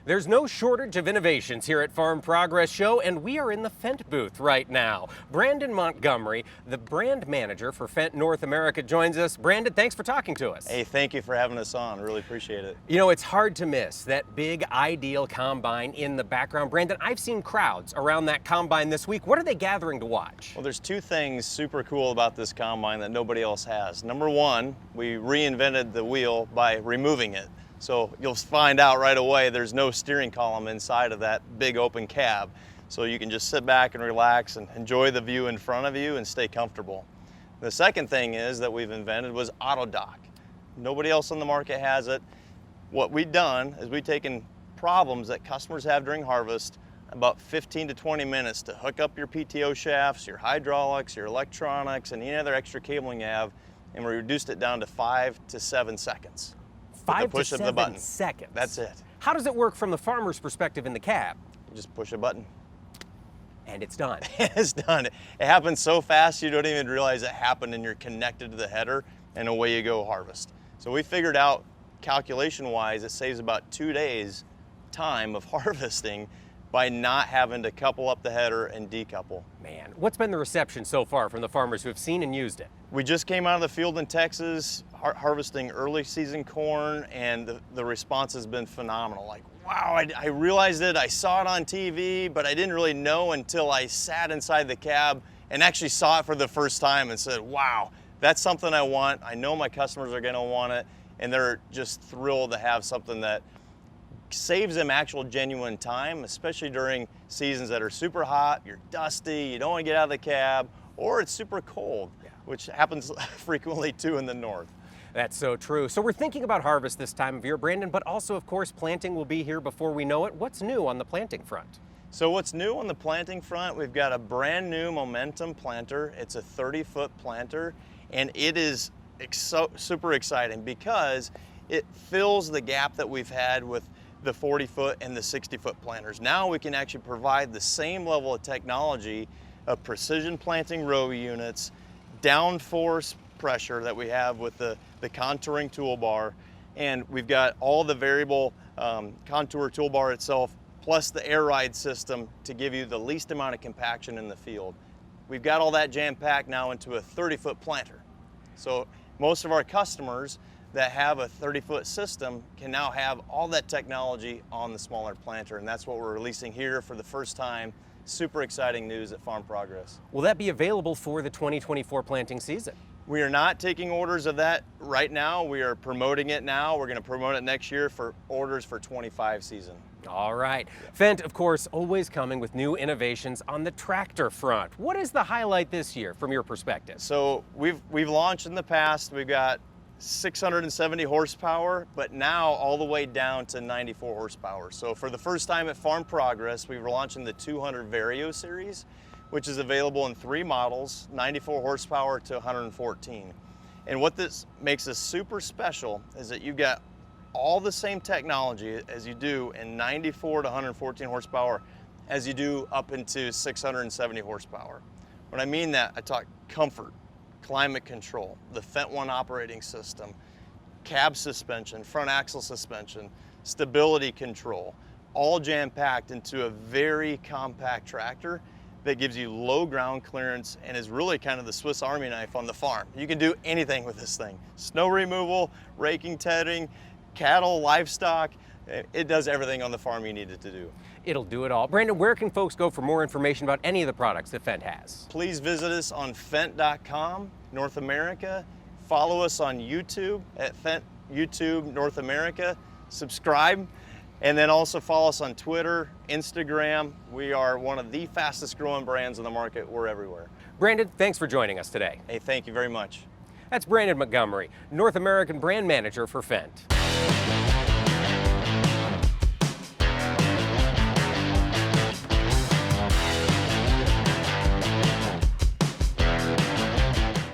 There's no shortage of innovations here at Farm Progress Show, and we are in the Fendt booth right now. Brandon Montgomery, the brand manager for Fendt North America, joins us. Brandon, thanks for talking to us. Hey, thank you for having us on. Really appreciate it. You know, it's hard to miss that big Ideal combine in the background. Brandon, I've seen crowds around that combine this week. What are they gathering to watch? Well, there's two things super cool about this combine that nobody else has. Number one, we reinvented the wheel by removing it. So you'll find out right away there's no steering column inside of that big open cab. So you can just sit back and relax and enjoy the view in front of you and stay comfortable. The second thing is that we've invented was auto dock. Nobody else on the market has it. What we've done is we've taken problems that customers have during harvest, about 15 to 20 minutes to hook up your PTO shafts, your hydraulics, your electronics, and any other extra cabling you have, and we reduced it down to 5 to 7 seconds. 5 push to of the 7 button. seconds. That's it. How does it work from the farmer's perspective in the cab? You just push a button. And it's done. It's done. It happens so fast you don't even realize it happened, and you're connected to the header, and away you go harvest. So we figured out, calculation-wise, it saves about 2 days time of harvesting by not having to couple up the header and decouple. Man, what's been the reception so far from the farmers who have seen and used it? We just came out of the field in Texas harvesting early season corn, and the response has been phenomenal. Like, wow, I realized it, I saw it on TV, but I didn't really know until I sat inside the cab and actually saw it for the first time and said, wow, that's something I want. I know my customers are gonna want it, and they're just thrilled to have something that saves them actual genuine time, especially during seasons that are super hot, you're dusty, you don't want to get out of the cab, or it's super cold, which happens frequently too in the north. That's so true. So we're thinking about harvest this time of year, Brandon, but also, of course, planting will be here before we know it. What's new on the planting front? So what's new on the planting front, we've got a brand new Momentum planter. It's a 30-foot planter, and it is super exciting because it fills the gap that we've had with the 40-foot and the 60-foot planters. Now we can actually provide the same level of technology of precision planting row units, downforce pressure that we have with the contouring toolbar, and we've got all the variable contour toolbar itself, plus the air ride system to give you the least amount of compaction in the field. We've got all that jam-packed now into a 30-foot planter. So most of our customers that have a 30-foot system can now have all that technology on the smaller planter, and that's what we're releasing here for the first time. Super exciting news at Farm Progress. Will that be available for the 2024 planting season? We are not taking orders of that right now. We are promoting it now. We're going to promote it next year for orders for 25 season. All right. Fendt, of course, always coming with new innovations on the tractor front. What is the highlight this year from your perspective? So we've launched in the past. We've got 670 horsepower, but now all the way down to 94 horsepower. So for the first time at Farm Progress, we're launching the 200 Vario series, which is available in 3 models, 94 horsepower to 114. And what this makes us super special is that you've got all the same technology as you do in 94 to 114 horsepower as you do up into 670 horsepower. When I mean that, I talk comfort, climate control, the Fendt One operating system, cab suspension, front axle suspension, stability control, all jam-packed into a very compact tractor that gives you low ground clearance and is really kind of the Swiss Army knife on the farm. You can do anything with this thing. Snow removal, raking, tedding, cattle, livestock, it does everything on the farm you need it to do. It'll do it all. Brandon, where can folks go for more information about any of the products that Fendt has? Please visit us on Fendt.com, North America. Follow us on YouTube at Fendt YouTube North America. Subscribe, and then also follow us on Twitter, Instagram. We are one of the fastest growing brands in the market. We're everywhere. Brandon, thanks for joining us today. Hey, thank you very much. That's Brandon Montgomery, North American Brand Manager for Fendt.